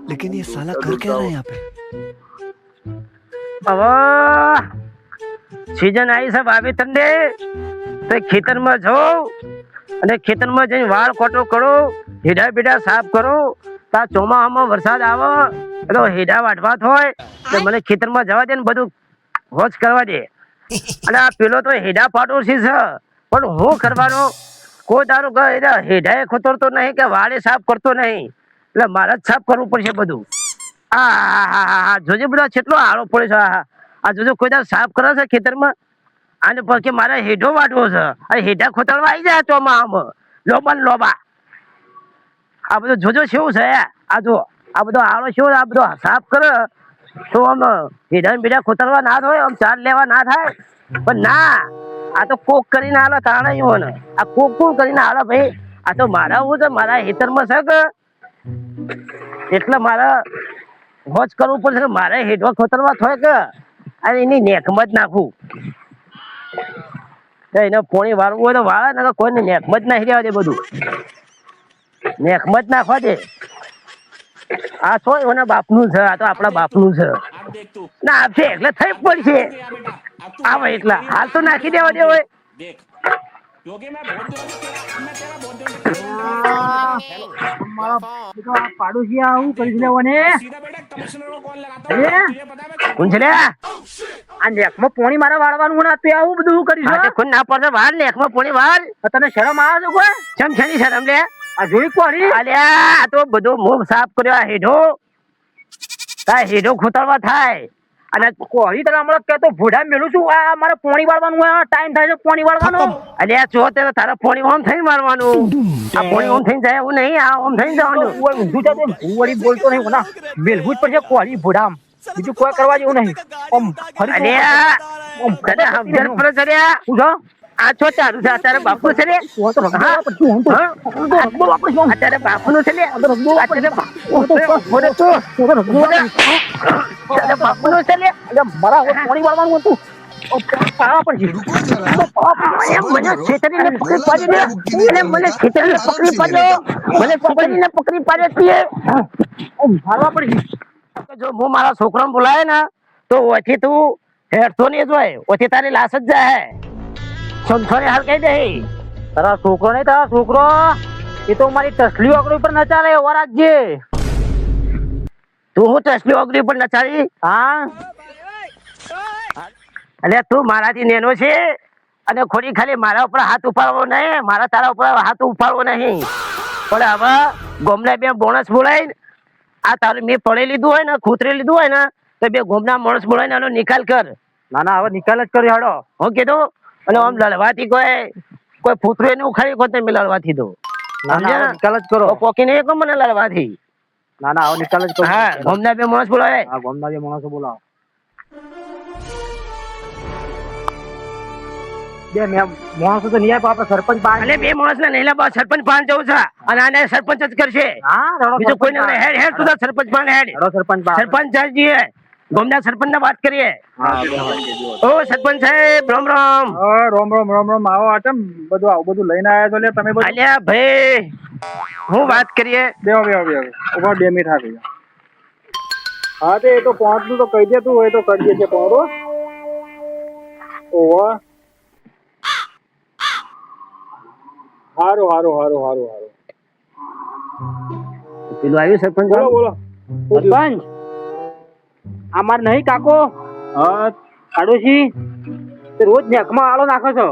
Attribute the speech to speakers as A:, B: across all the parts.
A: लेकिन ये साला कर क्या रहा है यहाँ पे?
B: હવે સીઝન આવી છે વાવેતરની તો ખેતરમાં જાઓ અને ખેતરમાં જઈને વાળ કોટો કરો, હેડા બેડા સાફ કરો. તા ચોમાસામાં વરસાદ આવે તો હેડા વાટવા હોય તો મને ખેતરમાં જવા દે ને બધું હોજ કરવા દે. અને આ પેલો તો હેડા પાડોશી છે પણ હું કરવાનો કોઈ દારૂ હેડાએ ખોતરતો નહીં કે વાળે સાફ કરતો નહીં, એટલે મારે જ સાફ કરવું પડશે બધું. આ જોજે બધા કેટલો આળો પડે છે. આ જોજો કોઈ દાડો સાફ કરે છે ખેતરમાં અને પછી મારે હેઠો વાટવો છે અને હેઠા ખોતરવા આવી જાય ચોમાસામાં લોબા ને લોબા. આ બધું જોજો કેવું છે. આ જો આ બધો આળો કેવો આ બધો સાફ કરે તો આમ હેઠા બેઠા ખોતરવા ના થાય, આમ ચાર લેવા ના થાય. પણ ના, આ તો કોક કરીને આલો તાણે ને આ કોક કોક કરીને આલો ભાઈ. આ તો મારા હું છે મારા હેતરમાં છે કે એટલે મારે હોજ કરવું પડશે કે મારે હેઠવા ખોતરવા થાય કે અને એની નેકમાં જ નાખવું. એને પોણી વાળવું હોય તો વાળે ને કોઈને નેકમાં જ નાખી દેવા દે, બધું નેકમાં જ નાખવા દે. આ છો એના બાપનું છે, આ તો આપણા બાપનું છે ના આપશે એટલે થઈ પડશે. આવે એટલા હાલ તો નાખી દેવા દે હોય.
C: પાડોશી આવું કરી લેવાને
B: કોણ છે લે?
C: આ નેકમાં પોણી મારે વાળવાનું ને તું આવું બધું કરીશું?
B: કોણ ના પડશે વાળ નેકમાં પોણી વાળ?
C: તને શરમ આવે છે કોઈ?
B: ચમ છે ની શરમ લે?
C: આ જોઈ કોરી
B: અલ્યા આ તો બધો મોં સાફ કર્યો. આ હેઠો તા હેઠો ખોતરવા થાય અને
C: કોરી તને હમણાં કહેતો ભૂડા મેલું છું. આ મારે પોણી વાળવાનું ટાઈમ થાય છે પોણી વાળવાનો.
B: અલ્યા જો તે તારા પોણી ઓમ થઈને મારવાનું. આ પોણી ઓમ થઈને જાય એવું નહીં, આ ઓમ થઈને જવાનું.
C: ઊંધું છે વળી બોલતો નહીં ના મેલવું જ પડશે કોરી ભૂડામ, બીજું કોઈ કરવા જેવું નહીં. આમ ફરી
B: અલ્યા તને સમજણ પડે છે લ્યા?
C: શું છે
B: આ છો તારું છે? તારા બાપુ છે લે? તારા બાપુ નું છે લે? બાપુ નું છે લે?
C: મારા પોણી વાળવાનું હતું.
B: મને છેતરીને પકડી પાડ્યો ને, એટલે મને છેતરીને પકડી પાડ્યો, મને છેતરીને પકડી પાડ્યો.
C: મારવા પડશે.
B: જો હું મારા છોકરાને બોલાય ને તો ઓછી તું હેઠતો નહીં જોય, ઓછી તારી લાશ જ જાય. સમસોને હાલ કહી દે.
C: તારા છોકરો નહીં, તારા છોકરો એ તો મારી તસલી ઓગળી ઉપર ન ચાલે એવો રાખજે.
B: તું હું તસલી ઓગળી ઉપર નચાડી?
C: હા
B: એટલે તું મારાથી નેનો છે અને ખોટી ખાલી મારા ઉપર હાથ ઉપાડવો નહીં, મારા તારા ઉપર હાથ ઉપાડવો નહીં. પણ હવે ગોમના બે બોનસ બોલાય આ તારું મેં પડે લીધું હોય ને ખૂતરી લીધું હોય ને તો બે ગોમના માણસ બોલાય ને આનો નિકાલ કર.
C: ના ના હવે નિકાલ જ કર્યો હાડો.
B: હું કીધું અને આમ લડવાથી કોઈ ફૂતરું એને ઉખાડી ખોતે મેં લડવાથી તો
C: ના ના હવે નિકાલ જ કરો.
B: પોકી નહીં કહો મને લડવાથી.
C: ના ના હવે નિકાલ જ કરો.
B: હા ગોમના બે માણસ બોલાવે.
C: હા ગામના જે માણસો બોલાવો. બે માણસો તો નહીં આપે, આપણે સરપંચ પાસે.
B: અને બે માણસ ને નહીં લાવવા, સરપંચ પાન જવું છે અને આને સરપંચ જ કરશે.
C: હા
B: બીજું કોઈને હેડ હેડ તું સરપંચ પાન હેડ.
C: સરપંચ પાસે.
B: સરપંચ સાહેબજી ગામના સરપંચ ને વાત કરીએ.
C: હા
B: ઓ સરપંચ સાહેબ રામ રામ.
C: રોમ રોમ રોમ રોમ. આવો આટમ બધું આવું બધું લઈને આવ્યા છો લે તમે બધું.
B: અલ્યા ભાઈ હું વાત કરીએ.
C: બેહો બેહો બેહો ઉપર 2 મિનિટ આપી. હા તે એ તો પહોંચનું તો કહી દે તું હોય તો કરી દેજે પહોંચો. ઓહો હારું હારું હારું હારું હારું.
B: પેલું આવ્યું સરપંચ?
C: બોલો બોલો
B: સરપંચ
C: અમાર નહીં કાકો. હા પાડોશી રોજ નેકમાં આળો નાખો છો.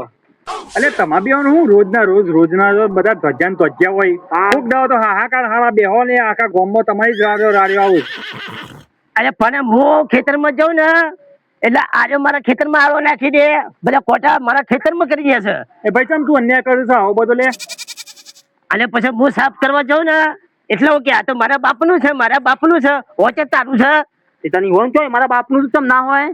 D: એટલે તમારે બી હું રોજના રોજના બધા ધ્વજા ને ધ્વજા હોય. કોક દાવ તો હાહાકાર હારા બેહો ને આખા ગામમાં તમારી જ રાડ્યો આવું.
B: અરે પણ હું ખેતરમાં જાઉં ને એટલે આજે મારા ખેતરમાં આળો નાખી દે, બધા કોટા મારા ખેતરમાં કરી દે છે.
D: એ ભાઈ ચમ તું અન્યાય કરું છે આવો બધો લે?
B: અને પછી હું સાફ કરવા જાઉં ને એટલે ઓકે આ તો મારા બાપનું છે, મારા બાપનું છે, ઓચે તારું છે.
C: તને હોન ચોય મારા બાપનું તો ના હોય.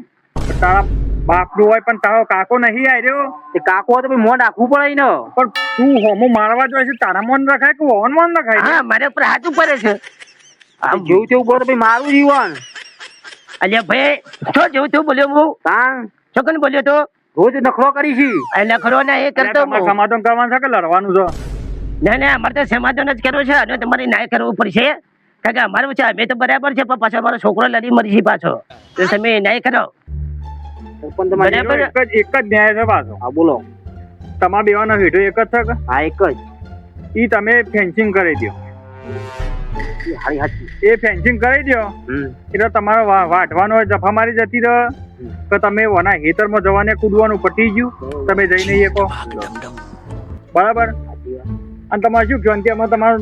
D: તારા બાપનું હોય પણ તારો કાકો નહીં આવ્યો.
C: એ કાકો તો ભાઈ મોં રાખવું પડે ને.
D: પણ તું હોમો મારવા જોઈએ છે, તારા મન રખાય કે ઓન મન રખાય?
B: હા મારે ઉપર હાથ ઉપર છે.
C: જેવું તેવું બોલો ભાઈ મારું જીવન.
B: અલ્યા ભાઈ શું જેવું તેવું બોલ્યો હું?
C: હા
B: છોકન બોલ્યો તો
C: રોજ નખરો કરી છી.
B: નખરો ને એ કરતો હું.
D: સમાધાન કરવાનું છે કે લડવાનું છે?
B: ના ના અમારે તો સમાધાન જ કરવું છે અને તમારે ન્યાય કરવું પડશે. કારણ કે અમારું છે અમે તો બરાબર છે પણ પાછો અમારો છોકરો લડી મરી છે પાછો તો તમે નહીં કરો
C: સરપંચ તમારે
B: બરાબર.
D: એક જ ન્યાય છે પાછો.
C: હા બોલો.
D: તમારા બેવાનો હેઠો એક જ છે કે
C: હા એક જ.
D: ઈ તમે ફેન્સિંગ કરી દો.
C: એ હારી હાચી.
D: એ ફેન્સિંગ કરી દો એટલે તમારો વાઢવાનો જફા મારી જતી રહે કે તમે ઓના હેતરમાં જવાને કૂદવાનું પટી ગયું તમે જઈ નહીં શકો બરાબર. અને તમારે શું કહ્યું અંત્યમાં તમારે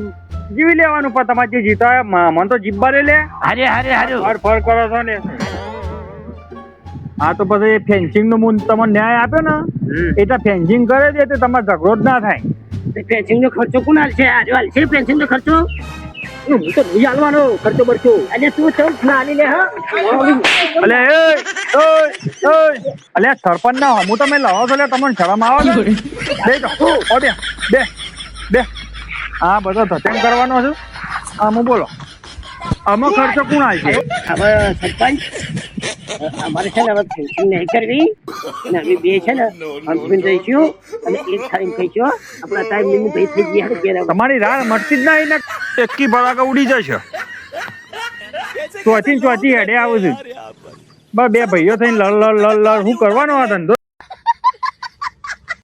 D: જીવી લેવાનું પણ તમારે જે જીતા મને તો જીવવા લે
B: હારે હારે હારું
D: ફર ફર કરો છો ને. હા તો પછી ફેન્સિંગ નો મૂળ તમને ન્યાય આપ્યો ને એટલે ફેન્સિંગ કરે છે તો તમારે ઝઘડો જ ના થાય.
B: પેન્સિંગ નો ખર્ચો કોણ હાલશે આજો હાલશે પેન્સિંગ નો ખર્ચો
C: હું તો નહીં હાલવાનો ખર્ચો બરચો.
B: અને તું ચૌ ના આલી લે હા
D: અલે અલે સરપંચ ના હું તમે લાવો છો એટલે તમને શરમ આવે ને બે તો ઓ બે બે બે હા બધો ધતેમ કરવાનો છે આમ બોલો આમાં ખર્ચો કોણ આવશે?
B: હવે સરપંચ અમારે છે ને હવે ફેન્સિંગ નહીં કરવી અને અમે બે છે ને હસબન્ડ રહીશું અને એક થાળી કહીશું આપણા ટાઈમ લિમિટ ભાઈ થઈ ગયા ઘેર
D: તમારી રાહ મટતી જ નહીં ને એકી ભડાકા ઉડી જશે. ચોથી હેડે આવું છું બસ બે ભાઈઓ થઈને લડ લડ લડ લડ શું કરવાનો આ ધંધો?